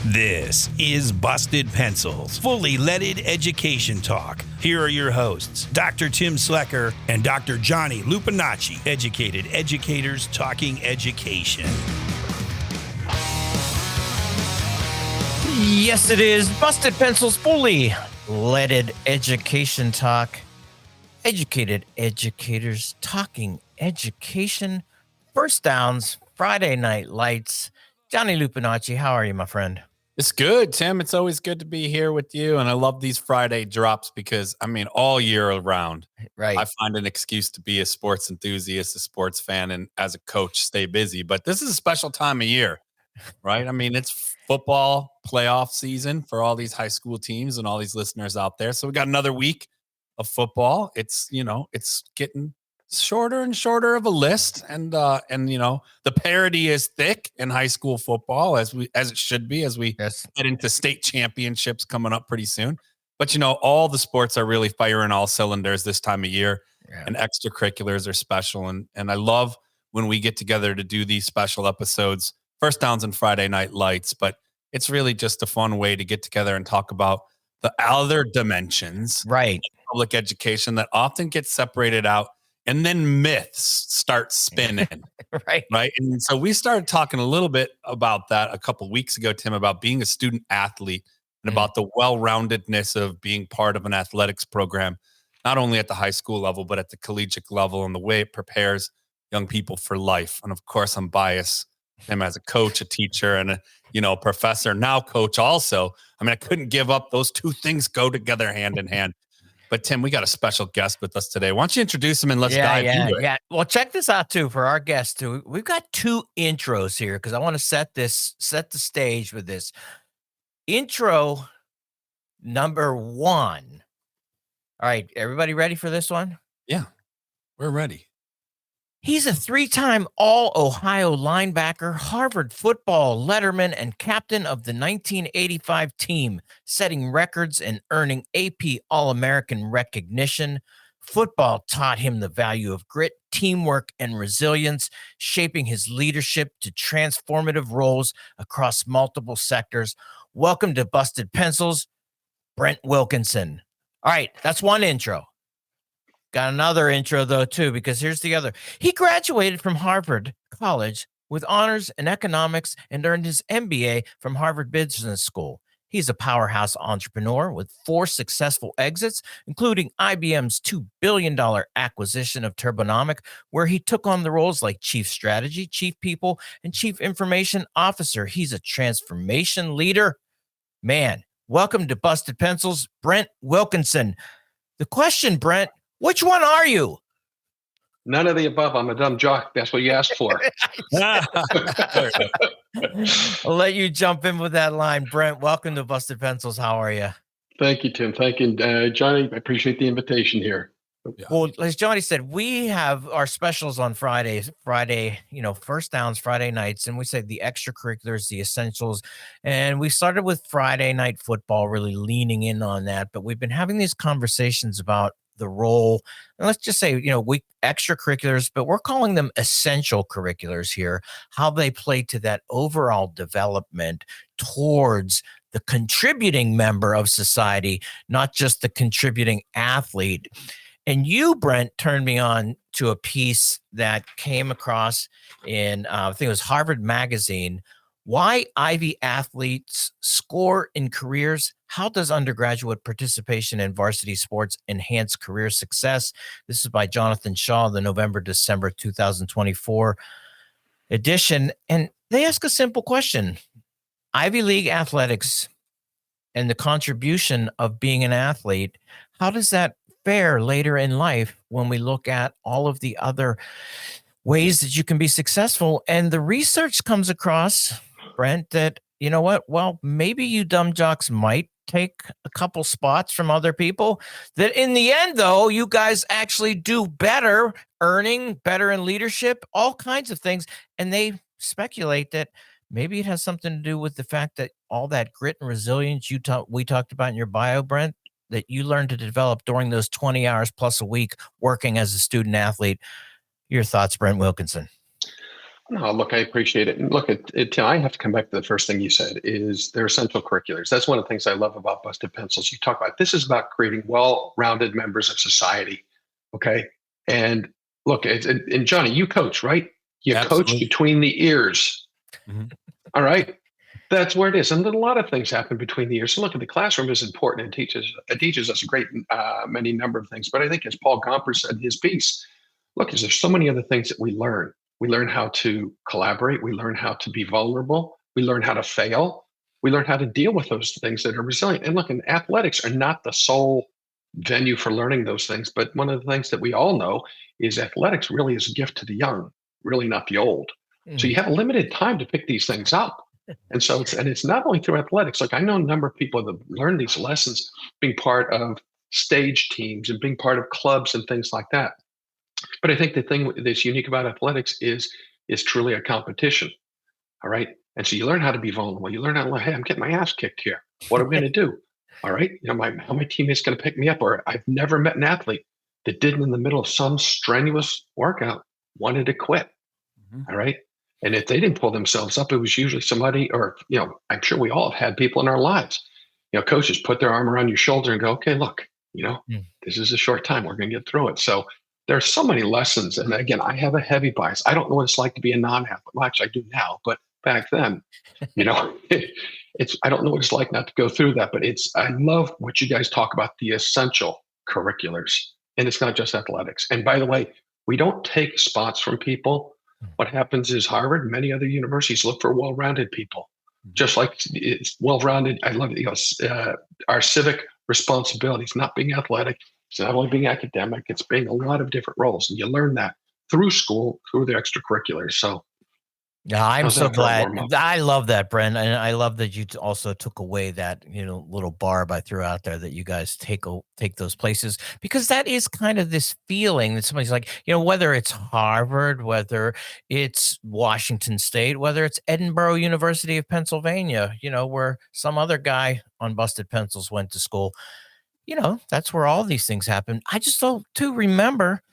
This is Busted Pencils, fully leaded education talk. Here are your hosts, Dr. Tim Slecker and Dr. Johnny Lupinacci, educated educators talking education. Yes, it is Busted Pencils, fully leaded education talk. Educated educators talking education. First downs, Friday night lights. Johnny Lupinacci, how are you, my friend? It's good, Tim. It's always good to be here with you. And I love these Friday drops because, all year around, Right. I find an excuse to be a sports enthusiast, a sports fan, and as a coach, stay busy. But this is a special time of year, right? It's football playoff season for all these high school teams and all these listeners out there. So we got another week of football. It's getting shorter and shorter of a list, and the parity is thick in high school football as it should be as we Yes. get into state championships coming up pretty soon. But all the sports are really firing all cylinders this time of year, and extracurriculars are special. And I love when we get together to do these special episodes, First Downs and Friday Night Lights. But it's really just a fun way to get together and talk about the other dimensions, Right, of public education that often gets separated out. And then myths start spinning, right. And so we started talking a little bit about that a couple of weeks ago, Tim, about being a student athlete and about the well-roundedness of being part of an athletics program, not only at the high school level, but at the collegiate level, and the way it prepares young people for life. And of course, I'm biased, Tim, as a coach, a teacher, and a professor, now coach also. I couldn't give up. Those two things go together hand in hand. But Tim, we got a special guest with us today. Why don't you introduce him and let's dive into it? Yeah. Well, check this out too for our guests too. We've got two intros here because I want to set the stage with this. Intro number one. All right, everybody ready for this one? Yeah, we're ready. He's a 3-time All-Ohio linebacker, Harvard football letterman, and captain of the 1985 team, setting records and earning AP All-American recognition. Football taught him the value of grit, teamwork, and resilience, shaping his leadership to transformative roles across multiple sectors. Welcome to Busted Pencils, Brent Wilkinson. All right, that's one intro. Got another intro, though, too, because here's the other. He graduated from Harvard College with honors in economics and earned his MBA from Harvard Business School. He's a powerhouse entrepreneur with 4 successful exits, including IBM's $2 billion acquisition of Turbonomic, where he took on the roles like Chief Strategy, Chief People, and Chief Information Officer. He's a transformation leader. Man, welcome to Busted Pencils, Brent Wilkinson. The question, Brent, which one are you? None of the above. I'm a dumb jock. That's what you asked for. I'll let you jump in with that line. Brent, welcome to Busted Pencils. How are you? Thank you, Tim. Thank you, Johnny. I appreciate the invitation here. Yeah. Well, as Johnny said, we have our specials on Fridays. First downs, Friday nights, and we say the extracurriculars, the essentials. And we started with Friday night football, really leaning in on that. But we've been having these conversations about the role, and let's just say, we extracurriculars, but we're calling them essential curriculars here, how they play to that overall development towards the contributing member of society, not just the contributing athlete. And you, Brent, turned me on to a piece that came across in, I think it was Harvard Magazine. Why Ivy athletes score in careers. How does undergraduate participation in varsity sports enhance career success? This is by Jonathan Shaw, the November-December 2024 edition. And they ask a simple question. Ivy League athletics and the contribution of being an athlete, how does that fare later in life when we look at all of the other ways that you can be successful? And the research comes across, Brent, that, you know what? Well, maybe you dumb jocks might take a couple spots from other people. That in the end, though, you guys actually do better, earning better in leadership, all kinds of things. And they speculate that maybe it has something to do with the fact that all that grit and resilience we talked about in your bio, Brent, that you learned to develop during those 20 hours plus a week working as a student athlete. Your thoughts, Brent Wilkinson? No, look, I appreciate it. And look, Tim, I have to come back to the first thing you said is they're essential curriculars. That's one of the things I love about Busted Pencils. You talk about this is about creating well-rounded members of society. Okay. And look, and Johnny, you coach, right? You coach Absolutely. between the ears. Mhm. All right. That's where it is. And then a lot of things happen between the ears. So look, the classroom is important and teaches us a great many number of things. But I think as Paul Gomper said in his piece, look, there's so many other things that we learn. We learn how to collaborate. We learn how to be vulnerable. We learn how to fail. We learn how to deal with those things that are resilient. And look, and athletics are not the sole venue for learning those things. But one of the things that we all know is athletics really is a gift to the young, really not the old. So you have a limited time to pick these things up. And so it's not only through athletics. Like I know a number of people that learn these lessons being part of stage teams and being part of clubs and things like that. But I think the thing that's unique about athletics is truly a competition. All right. And so you learn how to be vulnerable. You learn how to, hey, I'm getting my ass kicked here. What am I going to do? All right. How my teammate's going to pick me up. Or I've never met an athlete that didn't in the middle of some strenuous workout wanted to quit. Mhm. All right. And if they didn't pull themselves up, it was usually somebody, or, I'm sure we all have had people in our lives, coaches put their arm around your shoulder and go, okay, look, this is a short time. We're going to get through it. So there's so many lessons. And again, I have a heavy bias. I don't know what it's like to be a non-athlete. Well, actually, I do now, but back then, I don't know what it's like not to go through that. But I love what you guys talk about, the essential curriculars. And it's not just athletics. And by the way, we don't take spots from people. What happens is Harvard, many other universities look for well-rounded people, just like it's well-rounded. I love it. Our civic responsibilities, not being athletic. It's not only being academic, it's being a lot of different roles. And you learn that through school, through the extracurriculars. So Yeah, I'm how's so that for a glad. warm up? I love that, Brent, and I love that you also took away that little barb I threw out there that you guys take those places, because that is kind of this feeling that somebody's like, whether it's Harvard, whether it's Washington State, whether it's Edinburgh University of Pennsylvania, where some other guy on Busted Pencils went to school. That's where all these things happen. I just don't to remember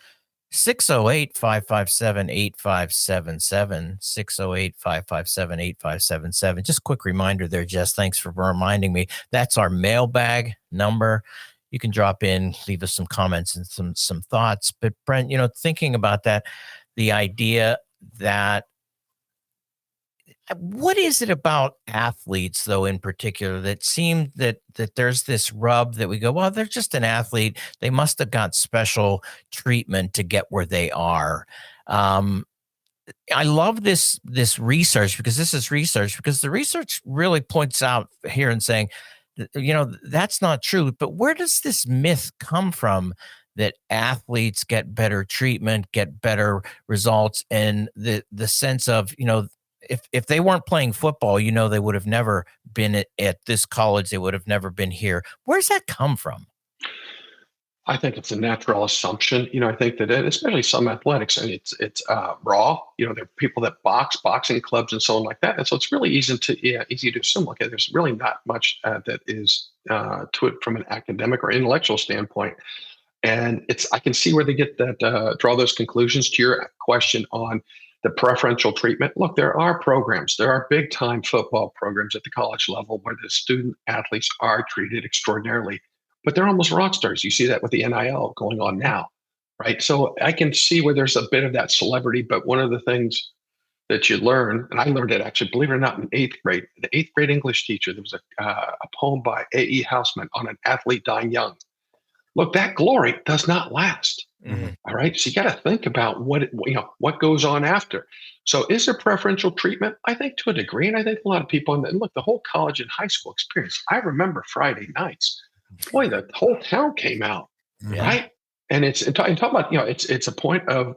608-557-8577, 608-557-8577. Just a quick reminder there, Jess. Thanks for reminding me. That's our mailbag number. You can drop in, leave us some comments and some thoughts. But Brent, thinking about that, the idea that what is it about athletes, though, in particular, that seem that there's this rub that we go, well, they're just an athlete. They must have got special treatment to get where they are. I love this research because the research really points out here and saying, that's not true. But where does this myth come from that athletes get better treatment, get better results, and the sense of, if they weren't playing football, they would have never been at this college. They would have never been here. Where's that come from? I think it's a natural assumption. I think that especially some athletics, and it's raw. There are people that boxing clubs and so on like that, and so it's really easy to assume. Okay, there's really not much that is to it from an academic or intellectual standpoint, and I can see where they get that draw those conclusions. To your question on the preferential treatment, look, there are big time football programs at the college level where the student athletes are treated extraordinarily, but they're almost rock stars. You see that with the NIL going on now, right? So I can see where there's a bit of that celebrity, but one of the things that you learn, and I learned it actually, believe it or not, in eighth grade. The eighth grade English teacher, there was a poem by A.E. Housman on an athlete dying young. Look, that glory does not last. Mhm. All right. So you got to think about what goes on after. So is there preferential treatment? I think to a degree. And I think a lot of people, and look, the whole college and high school experience, I remember Friday nights, boy, the whole town came out. Yeah. Right. And talk about, it's a point of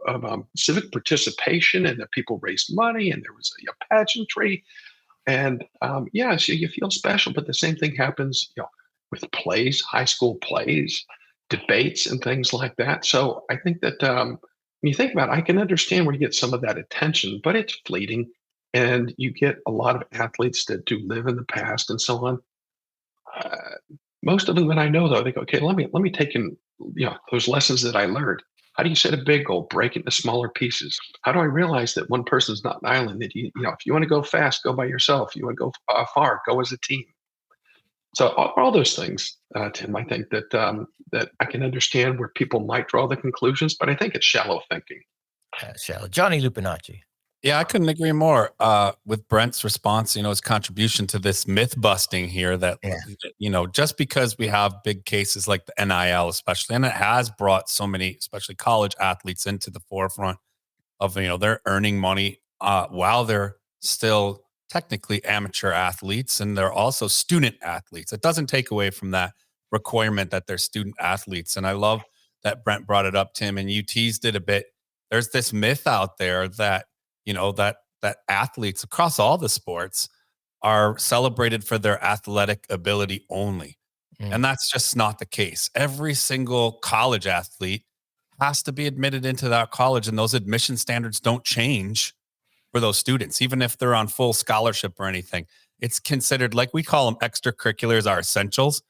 civic participation, and that people raised money, and there was a pageantry. And so you feel special, but the same thing happens, with plays, high school plays, debates, and things like that. So I think that when you think about it, I can understand where you get some of that attention, but it's fleeting. And you get a lot of athletes that do live in the past and so on. Most of them that I know, though, they go, okay, let me take in, those lessons that I learned. How do you set a big goal, break it into smaller pieces? How do I realize that one person's not an island? That if you want to go fast, go by yourself. If you want to go far, go as a team. So all those things, Tim, I think that I can understand where people might draw the conclusions, but I think it's shallow thinking. Shallow. Johnny Lupinacci. Yeah, I couldn't agree more with Brent's response, his contribution to this myth busting here that, just because we have big cases like the NIL, especially, and it has brought so many, especially college athletes into the forefront of, they're earning money while they're still technically amateur athletes, and they're also student athletes. It doesn't take away from that requirement that they're student athletes. And I love that Brent brought it up, Tim, and you teased it a bit. There's this myth out there that that athletes across all the sports are celebrated for their athletic ability only. And that's just not the case. Every single college athlete has to be admitted into that college, and those admission standards don't change for those students, even if they're on full scholarship or anything. It's considered, like we call them extracurriculars, our essentials.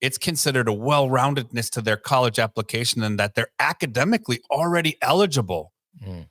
It's considered a well-roundedness to their college application and that they're academically already eligible,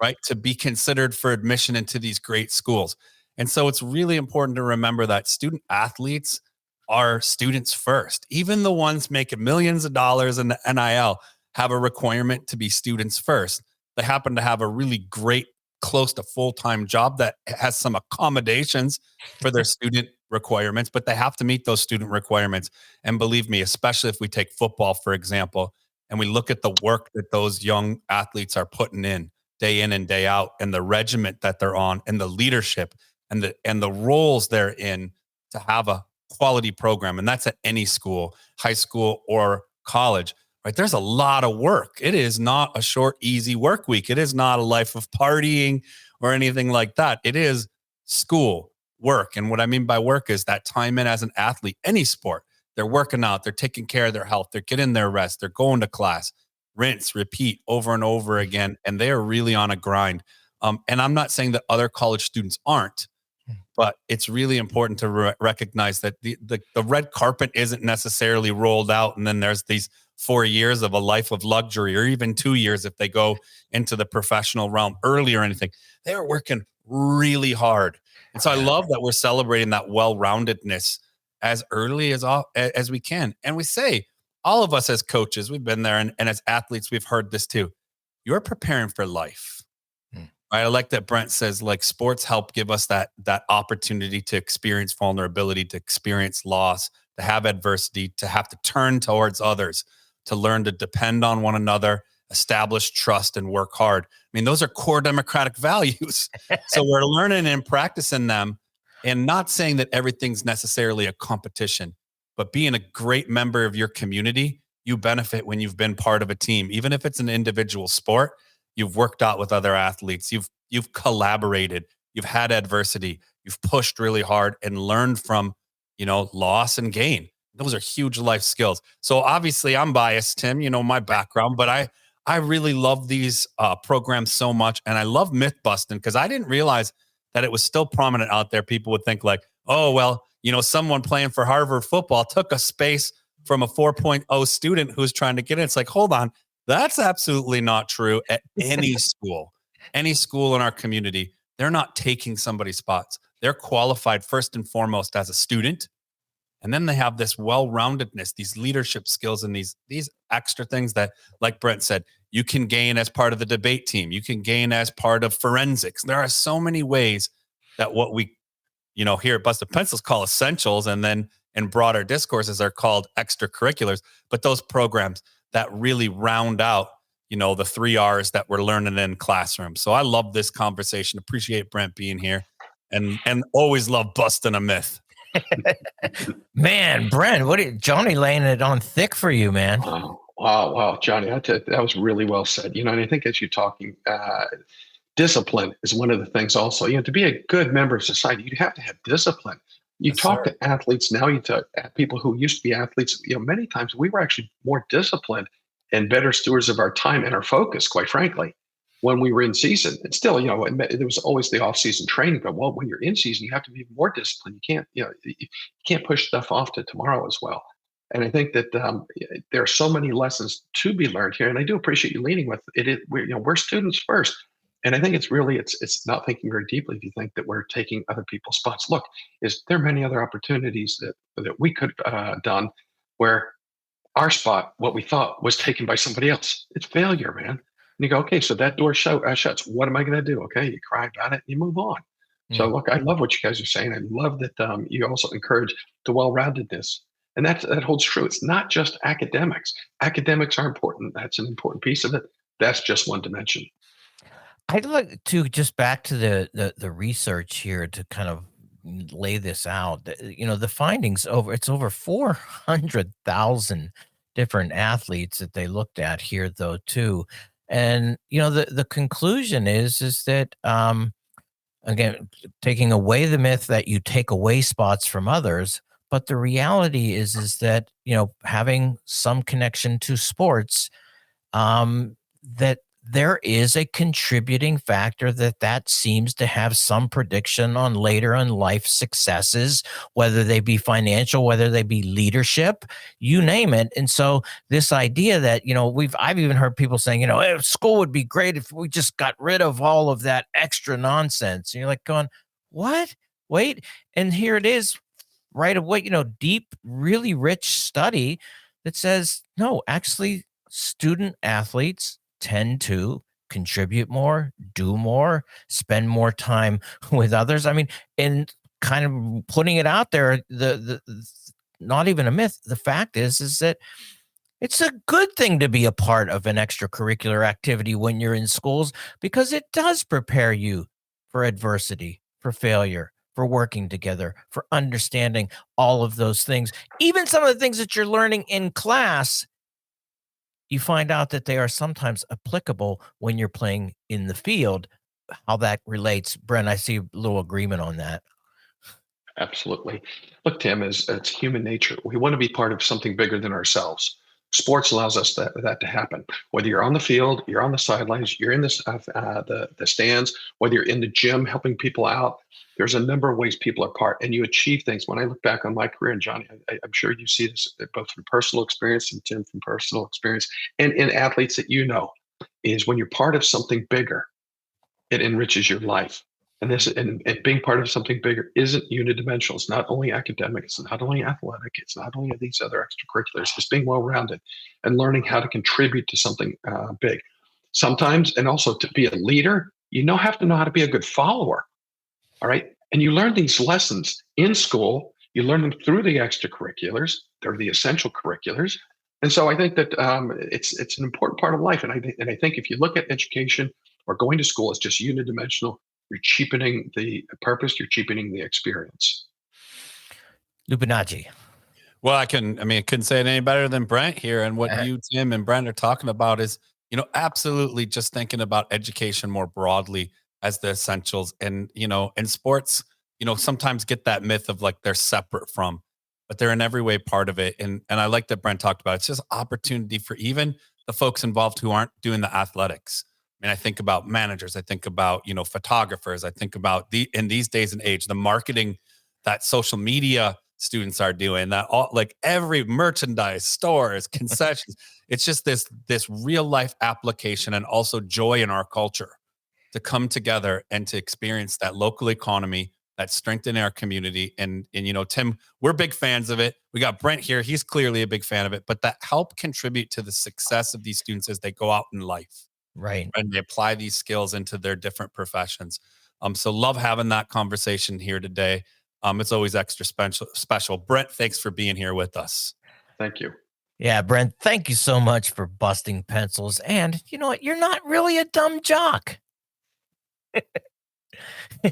right, to be considered for admission into these great schools. And so it's really important to remember that student athletes are students first. Even the ones making millions of dollars in the NIL have a requirement to be students first. They happen to have a really great, close to full-time job that has some accommodations for their student requirements, but they have to meet those student requirements. And believe me, especially if we take football, for example, and we look at the work that those young athletes are putting in and day out, and the regiment that they're on, and the leadership and the roles they're in to have a quality program. And that's at any school, high school or college, right? There's a lot of work. It is not a short, easy work week. It is not a life of partying or anything like that. It is school work. And what I mean by work is that time in as an athlete, any sport, they're working out, they're taking care of their health, they're getting their rest, they're going to class, rinse, repeat over and over again. And they are really on a grind. And I'm not saying that other college students aren't, but it's really important to recognize that the red carpet isn't necessarily rolled out. And then there's these 4 years of a life of luxury, or even 2 years if they go into the professional realm early or anything. They are working really hard. And so I love that we're celebrating that well-roundedness as early as we can. And we say, all of us as coaches, we've been there, and as athletes, we've heard this too. You're preparing for life. Right? I like that Brent says, like, sports help give us that opportunity to experience vulnerability, to experience loss, to have adversity, to have to turn towards others, to learn to depend on one another, establish trust, and work hard. I mean, those are core democratic values. So we're learning and practicing them, and not saying that everything's necessarily a competition, but being a great member of your community, you benefit when you've been part of a team. Even if it's an individual sport, you've worked out with other athletes, you've collaborated, you've had adversity, you've pushed really hard and learned from, loss and gain. Those are huge life skills. So obviously I'm biased, Tim, my background, but I really love these programs so much. And I love myth busting because I didn't realize that it was still prominent out there. People would think like, oh, well, someone playing for Harvard football took a space from a 4.0 student who's trying to get in. It's like, hold on. That's absolutely not true at any school in our community. They're not taking somebody's spots. They're qualified first and foremost as a student. And then they have this well-roundedness, these leadership skills, and these extra things that, like Brent said, you can gain as part of the debate team. You can gain as part of forensics. There are so many ways that what we, here at Busted Pencils call essentials, and then in broader discourses are called extracurriculars. But those programs that really round out, the 3 R's that we're learning in classrooms. So I love this conversation. Appreciate Brent being here, and always love busting a myth. Man, Brent, Johnny laying it on thick for you, man. Wow, Johnny, that was really well said. And I think as you're talking, discipline is one of the things also. To be a good member of society, you have to have discipline. You talk to athletes now, you talk to people who used to be athletes, many times we were actually more disciplined and better stewards of our time and our focus, quite frankly, when we were in season. And still, there was always the off-season training, but when you're in season, you have to be more disciplined. You can't push stuff off to tomorrow as well. And I think that there are so many lessons to be learned here. And I do appreciate you leading with it. We're students first. And I think it's not thinking very deeply if you think that we're taking other people's spots. Look, is there many other opportunities that we could have done where our spot, what we thought, was taken by somebody else? It's failure, man. And you go, okay, so that door shuts. What am I going to do? Okay, you cry about it, you move on. So Mm. look, I love what you guys are saying. I love that you also encourage the well-roundedness, and that holds true. It's not just academics. Academics are important. That's an important piece of it. That's just one dimension. I'd like to just back to the research here to kind of lay this out. The findings it's over 400,000 different athletes that they looked at here, though, too. And the conclusion is that again, taking away the myth that you take away spots from others, but the reality is that having some connection to sports, that there is a contributing factor that seems to have some prediction on later in life successes, whether they be financial, whether they be leadership, you name it. And so this idea that I've even heard people saying, "Hey, school would be great if we just got rid of all of that extra nonsense." And you're like going, what? Wait. And here it is right away, deep, really rich study that says, no, actually, student athletes tend to contribute more, do more, spend more time with others. I mean, and kind of putting it out there, not even a myth. The fact is that it's a good thing to be a part of an extracurricular activity when you're in schools, because it does prepare you for adversity, for failure, for working together, for understanding all of those things. Even some of the things that you're learning in class, you find out that they are sometimes applicable when you're playing in the field. How that relates, Brent, I see a little agreement on that. Absolutely. Look, Tim, it's human nature. We want to be part of something bigger than ourselves. Sports allows us that to happen. Whether you're on the field, you're on the sidelines, you're in the stands, whether you're in the gym helping people out, there's a number of ways people are part, and you achieve things. When I look back on my career, and Johnny, I'm sure you see this both from personal experience and Tim from personal experience, and in athletes that is when you're part of something bigger, it enriches your life. And being part of something bigger isn't unidimensional. It's not only academic, it's not only athletic, it's not only these other extracurriculars. It's being well-rounded and learning how to contribute to something big. Sometimes, and also to be a leader, have to know how to be a good follower. All right. And you learn these lessons in school. You learn them through the extracurriculars. They're the essential curriculars. And so I think that it's an important part of life. And I think if you look at education or going to school as just unidimensional, you're cheapening the purpose. You're cheapening the experience. Lupinacci. Well, I couldn't say it any better than Brent here. And what you, Tim, and Brent are talking about is, absolutely just thinking about education more broadly as the essentials. And, and sports, sometimes get that myth of like they're separate from, but they're in every way part of it. And I like that Brent talked about it. It's just opportunity for even the folks involved who aren't doing the athletics. I mean, I think about managers, I think about, photographers, I think about in these days and age, the marketing that social media students are doing, that all like every merchandise, stores, concessions, it's just this real life application and also joy in our culture to come together and to experience that local economy, that strengthen our community. And Tim, we're big fans of it. We got Brent here. He's clearly a big fan of it, but that help contribute to the success of these students as they go out in life. Right. And they apply these skills into their different professions. So love having that conversation here today. It's always extra special. Brent, thanks for being here with us. Thank you. Yeah, Brent, thank you so much for busting pencils. And you know what? You're not really a dumb jock.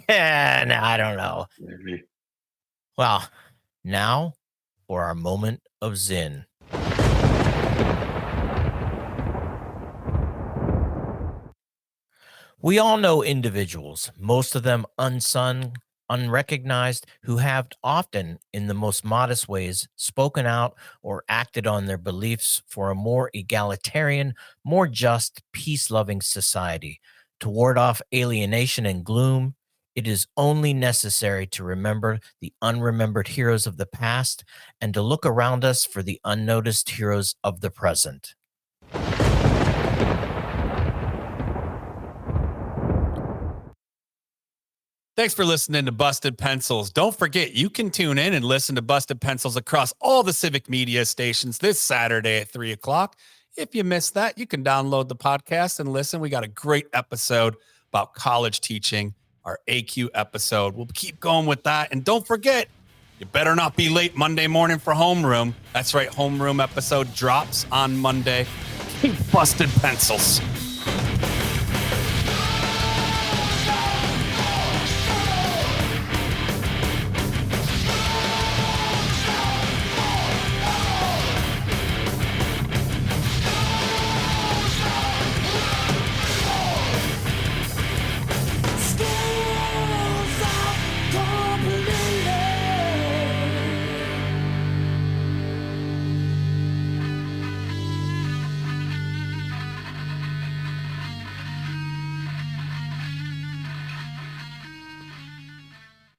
Yeah, no, I don't know. Maybe. Well, now for our moment of Zen. We all know individuals, most of them unsung, unrecognized, who have often, in the most modest ways, spoken out or acted on their beliefs for a more egalitarian, more just, peace loving society, to ward off alienation and gloom, It is only necessary to remember the unremembered heroes of the past and to look around us for the unnoticed heroes of the present. Thanks for listening to Busted Pencils. Don't forget, you can tune in and listen to Busted Pencils across all the civic media stations this Saturday at 3 o'clock. If you missed that, you can download the podcast and listen. We got a great episode about college teaching, our AQ episode. We'll keep going with that. And don't forget, you better not be late Monday morning for homeroom. That's right, homeroom episode drops on Monday. Keep Busted Pencils.